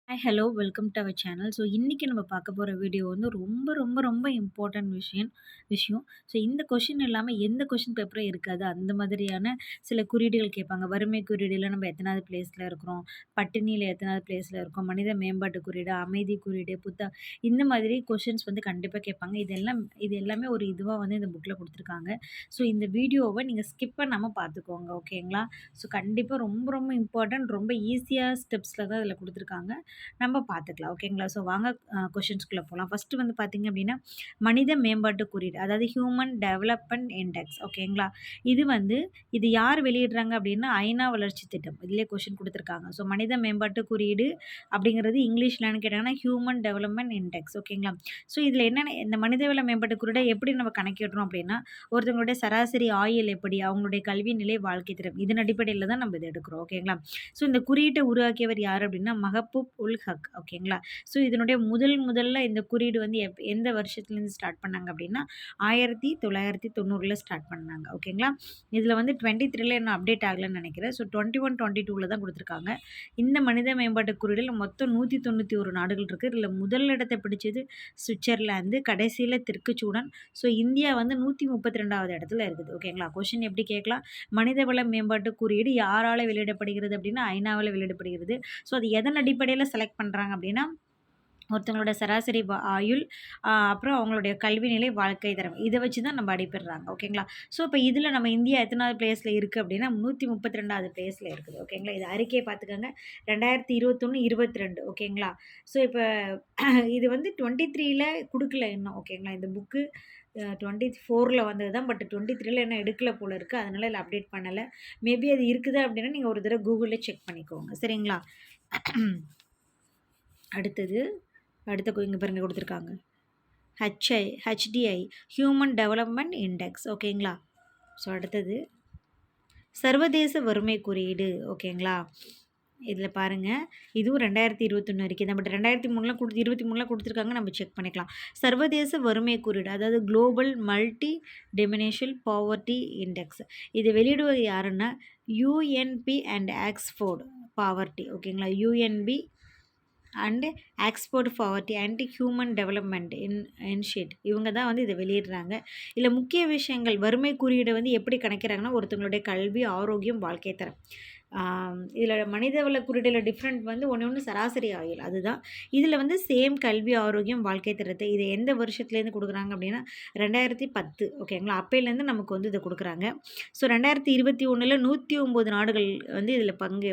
Hi hello welcome to our channel. So இன்றைக்கி நம்ம பார்க்க போகிற வீடியோ வந்து ரொம்ப ரொம்ப ரொம்ப இம்பார்ட்டன்ட் விஷயம். ஸோ இந்த கொஷின் இல்லாமல் எந்த கொஷின் பேப்பரும் இருக்காது. அந்த மாதிரியான சில குறியீடுகள் கேட்பாங்க. வறுமை குறியீடில் நம்ம எத்தனாவது பிளேஸில் இருக்கிறோம், பட்டினியில் எத்தனாவது பிளேஸில் இருக்கோம், மனித மேம்பாட்டு குறியீடு, அமைதி குறியீடு, இந்த மாதிரி கொஷின்ஸ் வந்து கண்டிப்பாக கேட்பாங்க. இது எல்லாமே ஒரு இதுவாக வந்து இந்த புக்கில் கொடுத்துருக்காங்க. ஸோ இந்த வீடியோவை நீங்கள் ஸ்கிப் பண்ணாமல் பார்த்துக்கோங்க, ஓகேங்களா? ஸோ கண்டிப்பாக ரொம்ப ரொம்ப இம்பார்ட்டன்ட், ரொம்ப ஈஸியாக ஸ்டெப்ஸில் தான் இதில் கொடுத்துருக்காங்க. நம்ம பார்த்துக்கலாம், ஓகேங்களா? ஸோ வாங்க கொஷின்ஸ்குள்ளே போகலாம். ஃபஸ்ட்டு வந்து பார்த்திங்க அப்படின்னா, மனித மேம்பாட்டு குறியீடு, அதாவது ஹியூமன் டெவலப்மெண்ட் இண்டெக்ஸ், ஓகேங்களா? இது யார் வெளியிடுறாங்க அப்படின்னா ஐநா வளர்ச்சி திட்டம். இதிலே கொஷின் கொடுத்துருக்காங்க. ஸோ மனித மேம்பாட்டு குறியீடு அப்படிங்கிறது இங்கிலீஷ்லன்னு கேட்டாங்கன்னா ஹியூமன் டெவலப்மெண்ட் இண்டெக்ஸ், ஓகேங்களா? ஸோ இதில் என்னென்ன இந்த மனிதவள மேம்பாட்டு குறியீடை எப்படி நம்ம கணக்கிடுறோம் அப்படின்னா, ஒருத்தவங்களுடைய சராசரி ஆயுள் எப்படி, அவங்களுடைய கல்வி நிலை, வாழ்க்கை திறம், இதன் அடிப்படையில் தான் நம்ம இதை எடுக்கிறோம், ஓகேங்களா? ஸோ இந்த குறியீட்டை உருவாக்கியவர் யார் அப்படின்னா மஹபூப் உல் ஹக், ஓகேங்களா? ஸோ இதனுடைய முதல்ல இந்த குறியீடு வந்து எந்த வருஷத்துலேருந்து ஸ்டார்ட் பண்ணாங்க அப்படின்னா 1990 ஸ்டார்ட் பண்ணாங்க, ஓகேங்களா? இதில் வந்து 23ல இன்னும் அப்டேட் ஆகலைன்னு நினைக்கிறேன். ஸோ 21, 22ல் தான் கொடுத்துருக்காங்க. இந்த மனித மேம்பாட்டு குறியீடில் மொத்தம் 191 நாடுகள் இருக்குது. இதில் முதல் இடத்தை பிடிச்சது சுவிட்சர்லாந்து, கடைசியில் தெற்கு சூடான். ஸோ இந்தியா வந்து 132வது இடத்துல இருக்குது, ஓகேங்களா? கொஷின் எப்படி கேட்கலாம், மனிதவள மேம்பாட்டு குறியீடு யாரால் வெளியிடப்படுகிறது அப்படின்னா ஐநாவால் வெளியிடப்படுகிறது. ஸோ அது எதன் அடிப்படையில் செலக்ட் பண்ணுறாங்க அப்படின்னா ஒருத்தவங்களோட சராசரி ஆயுள், அப்புறம் அவங்களுடைய கல்வி நிலை, வாழ்க்கை தரம், இதை வச்சு தான் நம்ம அடிப்பிடுறாங்க, ஓகேங்களா? ஸோ இப்போ இதில் நம்ம இந்தியா எத்தனாவது பிளேஸில் இருக்குது அப்படின்னா 132வது பிளேஸில் இருக்குது, ஓகேங்களா? இது அறிக்கையை பார்த்துக்கோங்க. 2021, 22, ஓகேங்களா? ஸோ இப்போ இது வந்து 23ல் கொடுக்கல இன்னும், ஓகேங்களா? இந்த புக்கு 24ல் வந்தது தான். பட் 23ல் என்ன எடுக்கல போல் இருக்குது. அதனால் இதில் அப்டேட் பண்ணலை. மேபி அது இருக்குதா அப்படின்னா நீங்கள் ஒரு தடவை கூகுளில் செக் பண்ணிக்கோங்க, சரிங்களா? அடுத்த இங்கே பாருங்க கொடுத்துருக்காங்க. ஹெச்டிஐ ஹியூமன் டெவலப்மெண்ட் இண்டெக்ஸ், ஓகேங்களா? ஸோ அடுத்தது சர்வதேச வறுமை குறியீடு, ஓகேங்களா? இதில் பாருங்கள், இதுவும் 2021 இருக்குது. பட் 2023ல் கொடுத்துருக்காங்க, நம்ம செக் பண்ணிக்கலாம். சர்வதேச வறுமை குறியீடு, அதாவது குளோபல் மல்டி டெமினேஷன் பாவர்ட்டி இண்டெக்ஸ். இது வெளியிடுவது யாருன்னா யூஎன்பி அண்ட் ஆக்ஸ்ஃபோர்ட் பாவர்ட்டி, ஓகேங்களா? UNP and Oxford poverty and human development initiate, இவங்க தான் வந்து இதை வெளியிடுறாங்க. இதில் முக்கிய விஷயங்கள், வறுமை குறியீடை வந்து எப்படி கணக்கிறாங்கன்னா ஒருத்தவங்களுடைய கல்வி, ஆரோக்கியம், வாழ்க்கை தரம். இதில் மனிதவள குறியீடில் டிஃப்ரெண்ட் வந்து ஒன்று சராசரி ஆயுள், அதுதான். இதில் வந்து சேம் கல்வி, ஆரோக்கியம், வாழ்க்கை தரத்தை இதை எந்த வருஷத்துலேருந்து கொடுக்குறாங்க அப்படின்னா 2010, ஓகேங்களா? அப்போலேருந்து நமக்கு வந்து இதை கொடுக்குறாங்க. ஸோ 2021ல் 109 நாடுகள் வந்து இதில் பங்கு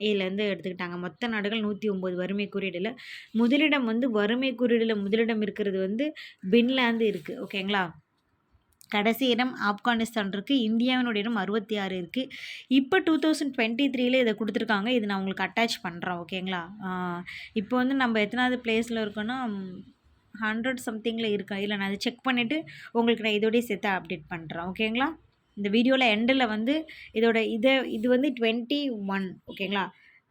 இதிலேருந்து எடுத்துக்கிட்டாங்க. மொத்த நாடுகள் 109 வறுமை குறியீடில். வறுமை குறியீடில் முதலிடம் இருக்கிறது வந்து பின்லாந்து இருக்குது, ஓகேங்களா? கடைசி இடம் ஆப்கானிஸ்தான் இருக்குது. இந்தியாவினுடைய இடம் 66 இருக்குது. இப்போ 2023ல் இதை கொடுத்துருக்காங்க. இது நான் உங்களுக்கு அட்டாச் பண்ணுறேன், ஓகேங்களா? இப்போ வந்து நம்ம எத்தனாவது பிளேஸில் இருக்கோன்னா 100 சம்திங்கில் இருக்கேன். இல்லை, நான் அதை செக் பண்ணிவிட்டு உங்களுக்கு நான் இதோடய சேர்த்து அப்டேட் பண்ணுறேன், ஓகேங்களா? இந்த வீடியோவில் எண்டில் வந்து இது வந்து 21, ஓகேங்களா?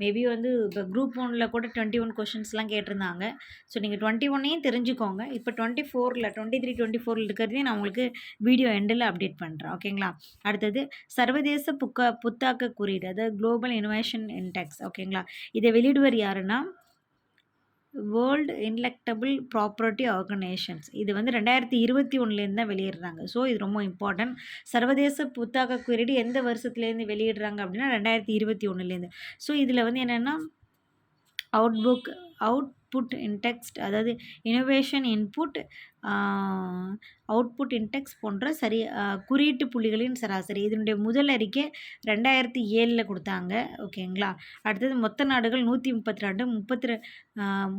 மேபி வந்து இப்போ குரூப் 1ல் கூட 21 கொஷின்ஸ்லாம் கேட்டிருந்தாங்க. ஸோ நீங்கள் 21ஐயும் தெரிஞ்சுக்கோங்க. இப்போ 23, 24 இருக்கிறதையும் நான் உங்களுக்கு வீடியோ எண்டில் அப்டேட் பண்ணுறேன், ஓகேங்களா? அடுத்தது சர்வதேச புத்தாக்க குறியீடு, அதாவது குளோபல் இனோவேஷன் இண்டெக்ஸ், ஓகேங்களா? இதை வெளியிடுவர் யாருன்னா வேர்ல்டு இன்டெலெக்டபிள் ப்ராப்பர்ட்டி ஆர்கனைசேஷன்ஸ். இது வந்து 2021லேருந்து தான் வெளியிடுறாங்க. ஸோ இது ரொம்ப இம்பார்ட்டன்ட். சர்வதேச புத்தாக்க குறியீடு எந்த வருஷத்துலேருந்து வெளியிடுறாங்க அப்படின்னா 2021லேருந்து. ஸோ இதில் வந்து என்னென்னா அவுட்புட் இன்டெக்ஸ்ட், அதாவது இனோவேஷன் இன்புட், அவுட்புட் இன்டெக்ஸ் போன்ற குறியீட்டு புள்ளிகளின் சராசரி. இதனுடைய முதல் அறிக்கை 2007ல் கொடுத்தாங்க, ஓகேங்களா? அடுத்தது மொத்த நாடுகள் 132.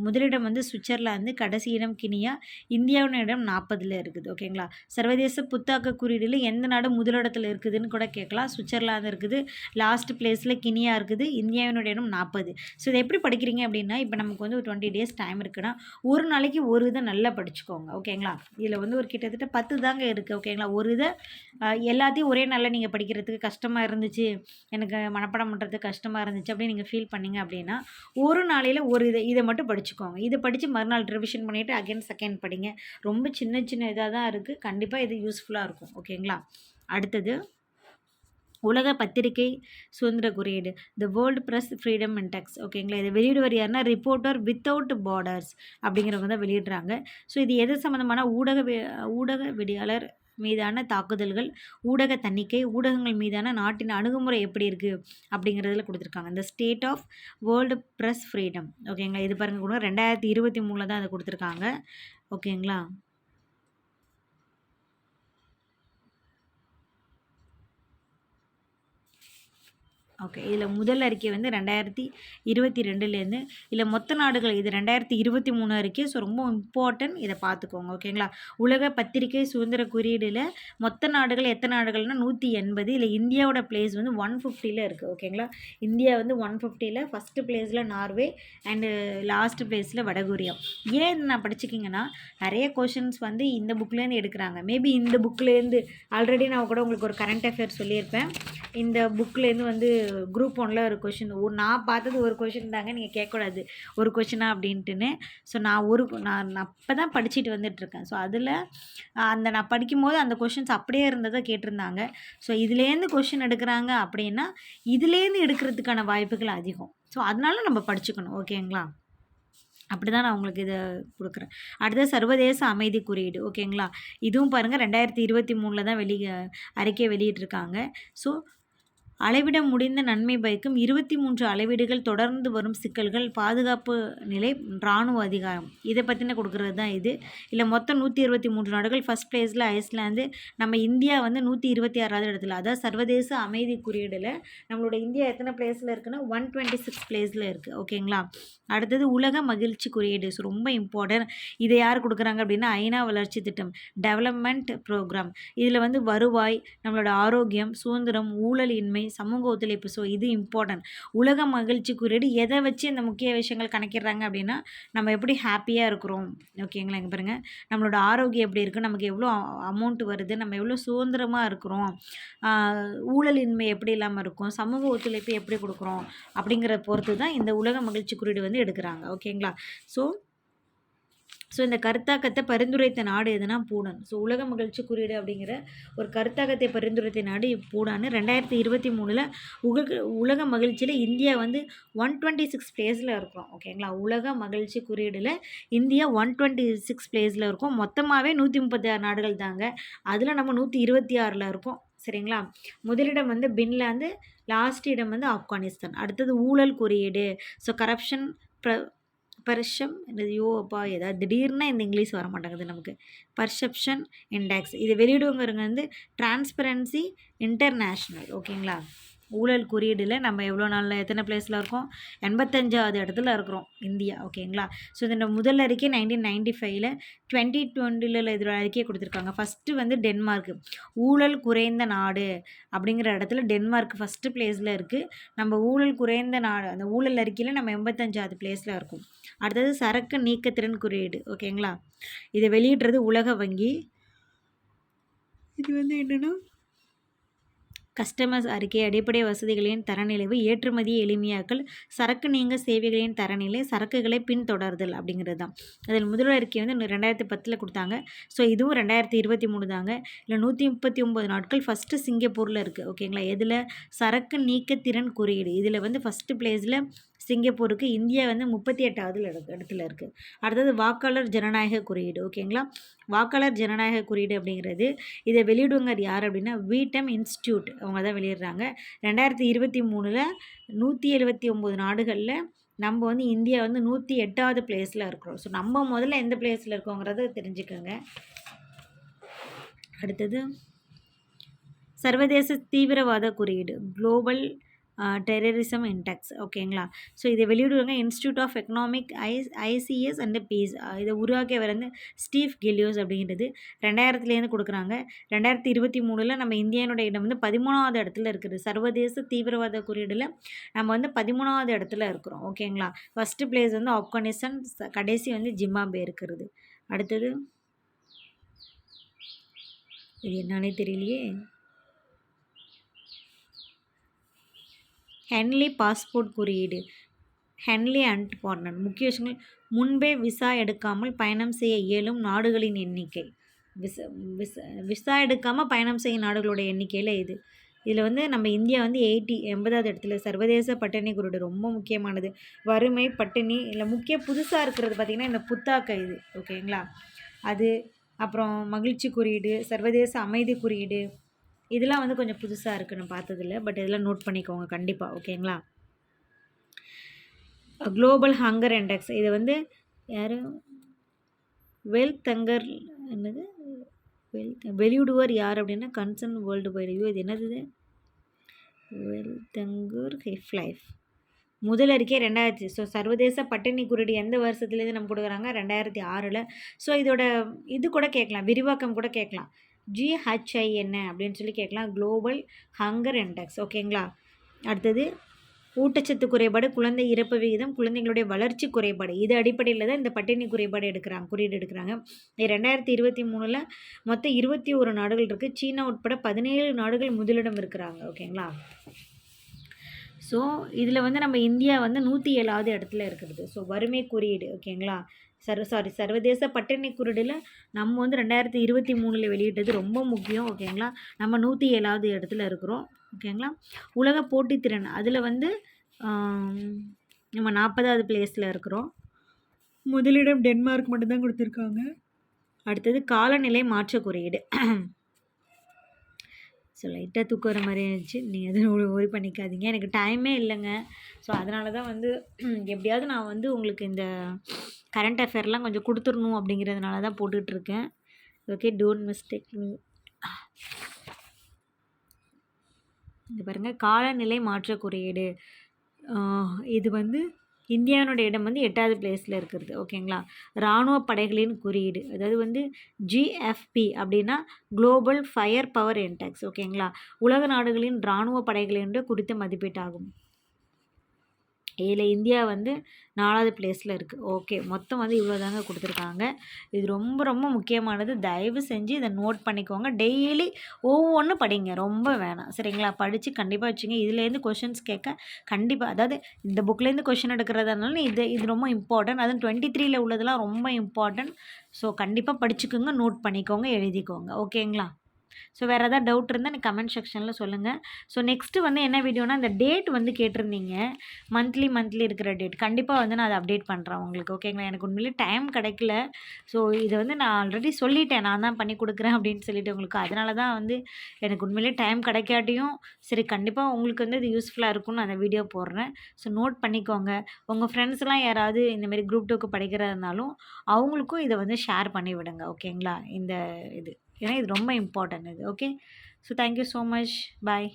முதலிடம் வந்து சுவிட்சர்லாந்து, கடைசி இடம் கினியா, இந்தியாவின் இடம் 40ல் இருக்குது, ஓகேங்களா? சர்வதேச புத்தாக்க குறியீடில் எந்த நாடு முதலிடத்தில் இருக்குதுன்னு கூட கேட்கலாம். சுவிட்சர்லாந்து இருக்குது, லாஸ்ட் பிளேஸில் கினியா இருக்குது, இந்தியாவினுடைய இடம் 40. ஸோ இதை எப்படி படிக்கிறீங்க அப்படின்னா, இப்போ நமக்கு வந்து ஒரு 20 days டைம் இருக்குன்னா ஒரு நாளைக்கு ஒரு இதை நல்லா படிச்சுக்கோங்க, ஓகேங்களா? இதில் வந்து ஒரு கிட்டத்தட்ட 10 தாங்க இருக்குது, ஓகேங்களா? ஒரு இதை எல்லாத்தையும் ஒரே நாளில் நீங்கள் படிக்கிறதுக்கு கஷ்டமாக இருந்துச்சு, எனக்கு மனப்பாடம் பண்ணுறதுக்கு கஷ்டமாக இருந்துச்சு அப்படின்னு நீங்கள் ஃபீல் பண்ணிங்க அப்படின்னா ஒரு நாளையில் ஒரு இதை மட்டும் படிச்சுக்கோங்க. இதை படித்து மறுநாள் ரிவிஷன் பண்ணிவிட்டு அகைன் செகண்ட் படிங்க. ரொம்ப சின்ன இதாக தான் இருக்குது. கண்டிப்பாக இது யூஸ்ஃபுல்லாக இருக்கும், ஓகேங்களா? அடுத்தது உலக பத்திரிகை சுதந்திர குறியீடு, the world press freedom index. ஓகேங்களா, இதை வெளியிடுவர் யாருன்னா ரிப்போர்ட்டர் வித்தவுட் பார்டர்ஸ் அப்படிங்கிறவங்க தான் வெளியிடுறாங்க. ஸோ இது எது சம்மந்தமான ஊடகவியலாளர் மீதான தாக்குதல்கள், ஊடக தணிக்கை, ஊடகங்கள் மீதான நாட்டின் அணுகுமுறை எப்படி இருக்குது அப்படிங்கிறதுல கொடுத்துருக்காங்க. இந்த state of world press freedom. ஓகேங்களா, இது பாருங்க கூட 2023 தான் அதை கொடுத்துருக்காங்க. ஓகேங்களா. ஓகே. இதில் முதல் அறிக்கை வந்து 2022லேருந்து இல்லை மொத்த நாடுகள் இது 2023 அறிக்கை. ஸோ ரொம்ப இம்பார்ட்டன்ட், இதை பார்த்துக்கோங்க. ஓகேங்களா. உலக பத்திரிகை சுதந்திர குறியீடில் மொத்த நாடுகள் எத்தனை நாடுகள்னால் 180. இல்லை இந்தியாவோட பிளேஸ் வந்து 150ல் இருக்குது. ஓகேங்களா. இந்தியா வந்து 150ல் ஃபஸ்ட்டு பிளேஸில் நார்வே அண்டு லாஸ்ட் பிளேஸில் வடகொரியா. ஏன் நான் படிச்சுக்கிங்கன்னா நிறைய கொஷின்ஸ் வந்து இந்த புக்லேருந்து எடுக்கிறாங்க. மேபி இந்த புக்லேருந்து ஆல்ரெடி நான் கூட உங்களுக்கு ஒரு கரண்ட் அஃபேர் சொல்லியிருப்பேன். இந்த புக்லேருந்து வந்து குரூப் 1ல் ஒரு கொஷின் நான் பார்த்தது ஒரு கொஷின் தாங்க, நீங்கள் கேட்கக்கூடாது ஒரு கொஷினா அப்படின்ட்டுன்னு. ஸோ நான் அப்போ தான் படிச்சுட்டு வந்துட்டுருக்கேன். ஸோ அதில் நான் படிக்கும்போது அந்த கொஷின்ஸ் அப்படியே இருந்ததை கேட்டிருந்தாங்க. ஸோ இதுலேருந்து கொஷின் எடுக்கிறாங்க அப்படின்னா இதுலேருந்து எடுக்கிறதுக்கான வாய்ப்புகள் அதிகம். ஸோ அதனால நம்ம படிச்சுக்கணும். ஓகேங்களா. அப்படி தான் நான் உங்களுக்கு இதை கொடுக்குறேன். அடுத்தது சர்வதேச அமைதி குறியீடு. ஓகேங்களா. இதுவும் பாருங்கள் 2023 தான் அறிக்கை வெளியிட்டிருக்காங்க. ஸோ அளவிட முடிந்த நன்மை பயக்கும் 23 அளவீடுகள், தொடர்ந்து வரும் சிக்கல்கள், பாதுகாப்பு நிலை, இராணுவ அதிகாரம், இதை பற்றின கொடுக்குறது தான் இது. இல்லை மொத்தம் 123 நாடுகள். ஃபஸ்ட் பிளேஸில் ஐஸ்லாந்து, நம்ம இந்தியா வந்து 126வது இடத்துல. அதாவது சர்வதேச அமைதி குறியீடில் நம்மளோட இந்தியா எத்தனை பிளேஸில் இருக்குன்னா 126 பிளேஸில் இருக்குது. ஓகேங்களா. அடுத்தது உலக மகிழ்ச்சி குறியீடு. ஸோ ரொம்ப இம்பார்ட்டன்ட். இதை யார் கொடுக்குறாங்க அப்படின்னா ஐநா வளர்ச்சி திட்டம், டெவலப்மெண்ட் ப்ரோக்ராம். இதில் வந்து வருவாய், நம்மளோட ஆரோக்கியம், சுதந்திரம், ஊழல் இன்மை, சமூக ஒத்துழைப்பு. ஸோ இது இம்பார்ட்டன்ட். உலக மகிழ்ச்சி குறியீடு எதை வச்சு இந்த முக்கிய விஷயங்கள் கணக்கிடுறாங்க அப்படின்னா நம்ம எப்படி ஹாப்பியாக இருக்கிறோம். ஓகேங்களா. இங்கே பாருங்கள், நம்மளோட ஆரோக்கியம் எப்படி இருக்குது, நமக்கு எவ்வளோ அமௌண்ட் வருது, நம்ம எவ்வளோ சுதந்திரமாக இருக்கிறோம், ஊழல் இன்மை எப்படி இல்லாமல் இருக்கும், சமூக ஒத்துழைப்பு எப்படி கொடுக்குறோம் அப்படிங்கிறத பொறுத்து தான் இந்த உலக மகிழ்ச்சி குறியீடு வந்து எடுக்கிறாங்க. ஓகேங்களா. ஸோ இந்த கருத்தாக்கத்தை பரிந்துரைத்த நாடு எதுனா பூடான். ஸோ உலக மகிழ்ச்சி குறியீடு அப்படிங்கிற ஒரு கருத்தாக்கத்தை பரிந்துரைத்த நாடு பூடான். 2023 உலக மகிழ்ச்சியில் இந்தியா வந்து 126 பிளேஸில் இருக்கிறோம். ஓகேங்களா. உலக மகிழ்ச்சி குறியீடில் இந்தியா 126 பிளேஸில் இருக்கும். மொத்தமாகவே 136 நாடுகள் தாங்க. அதில் நம்ம 126ல் இருக்கோம். சரிங்களா. முதலிடம் வந்து பின்லாந்து, லாஸ்ட் இடம் வந்து ஆப்கானிஸ்தான். அடுத்தது ஊழல் குறியீடு. ஸோ கரப்ஷன் பர்ஷம் அப்பா ஏதாவது திடீர்னு இந்த இங்கிலீஷ் வர மாட்டேங்குது நமக்கு. பர்செப்ஷன் இண்டெக்ஸ், இது வெளியிடுவங்கிறவங்க வந்து டிரான்ஸ்பரன்சி இன்டர்நேஷ்னல். ஓகேங்களா. ஊழல் குறியீடில் நம்ம எவ்வளோ நாளில் எத்தனை பிளேஸில் இருக்கோம், 85வது இடத்துல இருக்கிறோம் இந்தியா. ஓகேங்களா. ஸோ இந்த முதல் அறிக்கை 1995ல் 2020 இதோட அறிக்கையை கொடுத்துருக்காங்க. ஃபஸ்ட்டு வந்து டென்மார்க், ஊழல் குறைந்த நாடு அப்படிங்கிற இடத்துல டென்மார்க் ஃபஸ்ட்டு பிளேஸில் இருக்குது. நம்ம ஊழல் குறைந்த நாடு, அந்த ஊழல் அறிக்கையில் நம்ம 85வது பிளேஸில் இருக்கும். அடுத்தது சரக்கு நீக்கத்திறன் குறியீடு. ஓகேங்களா. இதை வெளியிடுறது உலக வங்கி. இது வந்து என்னென்னா கஸ்டமர்ஸ் அறிக்கை, அடிப்படை வசதிகளின் தரநிலைவு, ஏற்றுமதியை எளிமையாக்கல், சரக்கு நீங்க சேவைகளின் தரநிலை, சரக்குகளை பின்தொடர்தல் அப்படிங்கிறது தான். அதில் முதல் அறிக்கை வந்து 2010 கொடுத்தாங்க. ஸோ இதுவும் 2023 தாங்க. இல்லை 139 நாட்கள். ஃபஸ்ட்டு சிங்கப்பூரில் இருக்குது. ஓகேங்களா. எதில் சரக்கு நீக்கத்திறன் குறியீடு, இதில் வந்து ஃபஸ்ட்டு பிளேஸில் சிங்கப்பூருக்கு. இந்தியா வந்து 38வது இடத்துல இருக்குது. அடுத்தது வாக்காளர் ஜனநாயக குறியீடு. ஓகேங்களா. வாக்காளர் ஜனநாயக குறியீடு அப்படிங்கிறது இதை வெளியிடுவங்க யார் அப்படின்னா வீட்டம் இன்ஸ்டியூட், அவங்க தான் வெளியிடுறாங்க. 2023 179 நாடுகளில் நம்ம வந்து இந்தியா வந்து 108வது பிளேஸில் இருக்கிறோம். ஸோ நம்ம முதல்ல எந்த பிளேஸில் இருக்கோங்கிறத தெரிஞ்சுக்கோங்க. அடுத்தது சர்வதேச தீவிரவாத குறியீடு, குளோபல் டெரரிசம் இன்டெக்ஸ். ஓகேங்களா. ஸோ இதை வெளியிடுவாங்க institute of economic ICS and peace. இதை உருவாக்கியவர் வந்து ஸ்டீவ் கெலியோஸ் அப்படிங்கிறது 2000லேருந்து கொடுக்குறாங்க. 2023 நம்ம இந்தியாவோட இடம் வந்து 13வது இடத்துல இருக்குது. சர்வதேச தீவிரவாத குறியீடில் நம்ம வந்து 13வது இடத்துல இருக்கிறோம். ஓகேங்களா. ஃபஸ்ட்டு பிளேஸ் வந்து ஆப்கானிஸ்தான், கடைசி வந்து ஜிம்பாப்வே இருக்கிறது. அடுத்தது இது என்னன்னே தெரியலையே. ஹென்லி பாஸ்போர்ட் குறியீடு, ஹென்லி அண்ட் பார்ட்னர். முக்கிய விஷயங்கள், முன்பே விசா எடுக்காமல் பயணம் செய்ய இயலும் நாடுகளின் எண்ணிக்கை. விசா எடுக்காமல் பயணம் செய்யும் நாடுகளோட எண்ணிக்கையில் இது இதில் வந்து நம்ம இந்தியா வந்து 80வது இடத்துல. சர்வதேச பட்டினி குறியீடு ரொம்ப முக்கியமானது. வறுமை, பட்டினி இல்லை முக்கிய புதுசாக இருக்கிறது பார்த்திங்கன்னா இந்த புத்தாக்க இது ஓகேங்களா. அது அப்புறம் மகிழ்ச்சி குறியீடு, சர்வதேச அமைதி குறியீடு, இதெல்லாம் வந்து கொஞ்சம் புதுசாக இருக்குது நான் பார்த்ததில்ல. பட் இதெல்லாம் நோட் பண்ணிக்கோங்க கண்டிப்பாக ஓகேங்களா. குளோபல் ஹங்கர் இண்டெக்ஸ் இது வந்து யார் வெல்தங்கர் என்னது வெளியிடுவார் யார் அப்படின்னா கன்சர்ன் வேர்ல்டு வைடு. ஐயோ இது என்னது வெல்தங்கர் ஹெஃப்லைஃப் முதல் அறிக்கை 2000. ஸோ சர்வதேச பட்டினி குறியீடு எந்த வருஷத்துலேருந்து நம்ம கொடுக்குறாங்க 2006. ஸோ இதோட இது கூட கேட்கலாம், விரிவாக்கம் கூட கேட்கலாம். GHI என்ன அப்படின்னு சொல்லி கேட்கலாம், குளோபல் ஹங்கர் இண்டெக்ஸ் ஓகேங்களா. அடுத்தது ஊட்டச்சத்து குறைபாடு, குழந்தை இறப்பு விகிதம், குழந்தைங்களுடைய வளர்ச்சி குறைபாடு, இது அடிப்படையில் தான் இந்த பட்டினி குறைபாடு குறியீடு எடுக்கிறாங்க. 2023 மொத்தம் 21 நாடுகள் இருக்குது. சீனா உட்பட 17 நாடுகள் முதலிடம் இருக்கிறாங்க ஓகேங்களா. ஸோ இதில் வந்து நம்ம இந்தியா வந்து 107வது இடத்துல இருக்கிறது. ஸோ வறுமை குறியீடு ஓகேங்களா. சர்வதேச பட்டினி குறியீடில் நம்ம வந்து 2023 வெளியிட்டது ரொம்ப முக்கியம் ஓகேங்களா. நம்ம 107வது இடத்துல இருக்கிறோம் ஓகேங்களா. உலக போட்டித்திறன் அதில் வந்து நம்ம 40வது பிளேஸில் இருக்கிறோம். முதலிடம் டென்மார்க் மட்டும்தான் கொடுத்துருக்காங்க. அடுத்தது காலநிலை மாற்ற குறியீடு. ஸோ லைட்டாக தூக்கம் வர மாதிரி இருந்துச்சு, நீங்கள் எதுவும் ஒரி பண்ணிக்காதீங்க, எனக்கு டைமே இல்லைங்க. ஸோ அதனால தான் வந்து எப்படியாவது நான் வந்து உங்களுக்கு இந்த கரண்ட் அஃபேர்லாம் கொஞ்சம் கொடுத்துடணும் அப்படிங்கிறதுனால தான் போட்டுட்ருக்கேன். Okay, don't mistake me. இது பாருங்கள், காலநிலை மாற்ற குறியீடு. இது வந்து இந்தியாவினுடைய இடம் வந்து 8வது பிளேஸில் இருக்கிறது ஓகேங்களா. இராணுவ படைகளின் குறியீடு, அதாவது வந்து GFP அப்படின்னா குளோபல் ஃபயர் பவர் இண்டெக்ஸ் ஓகேங்களா. உலக நாடுகளின் இராணுவ படைகளின் குறித்த மதிப்பீட்டாகும். இதில் இந்தியா வந்து 4வது பிளேஸில் இருக்குது. ஓகே, மொத்தம் வந்து இவ்வளோ தாங்க கொடுத்துருக்காங்க. இது ரொம்ப ரொம்ப முக்கியமானது, தயவு செஞ்சு இதை நோட் பண்ணிக்கோங்க. டெய்லி ஒவ்வொன்றும் படிங்க, ரொம்ப வேணாம் சரிங்களா. படித்து கண்டிப்பாக வச்சுங்க. இதுலேருந்து கொஷின்ஸ் கேட்க கண்டிப்பாக, அதாவது இந்த புக்லேருந்து கொஷின் எடுக்கிறதுனால இது ரொம்ப இம்பார்ட்டன்ட். அதுவும் 23 உள்ளதெல்லாம் ரொம்ப இம்பார்ட்டன்ட். ஸோ கண்டிப்பாக படிச்சுக்கோங்க, நோட் பண்ணிக்கோங்க, எழுதிக்கோங்க ஓகேங்களா. ஸோ வேறு எதாவது டவுட் இருந்தால் எனக்கு கமெண்ட் செக்ஷனில் சொல்லுங்கள். ஸோ நெக்ஸ்ட்டு வந்து என்ன வீடியோனா, இந்த டேட் வந்து கேட்டிருந்தீங்க, மந்த்லி இருக்கிற டேட் கண்டிப்பாக வந்து நான் அதை அப்டேட் பண்ணுறேன் உங்களுக்கு ஓகேங்களா. எனக்கு உண்மையிலே டைம் கிடைக்கல. ஸோ இதை வந்து நான் ஆல்ரெடி சொல்லிட்டேன், நான் தான் பண்ணி கொடுக்குறேன் அப்படின்னு சொல்லிட்டு உங்களுக்கு. அதனால தான் வந்து எனக்கு உண்மையிலே டைம் கிடைக்காட்டியும் சரி கண்டிப்பாக உங்களுக்கு வந்து இது யூஸ்ஃபுல்லாக இருக்கும்னு அந்த வீடியோ போடுறேன். ஸோ நோட் பண்ணிக்கோங்க. உங்கள் ஃப்ரெண்ட்ஸ்லாம் யாராவது இந்தமாரி குரூப் 2க்கு படிக்கிறதுனாலும் அவங்களுக்கும் இதை வந்து ஷேர் பண்ணி விடுங்க ஓகேங்களா. இந்த இது ஏன்னா இது ரொம்ப இம்பார்ட்டன்ட் இது okay. So thank you so much, பாய்.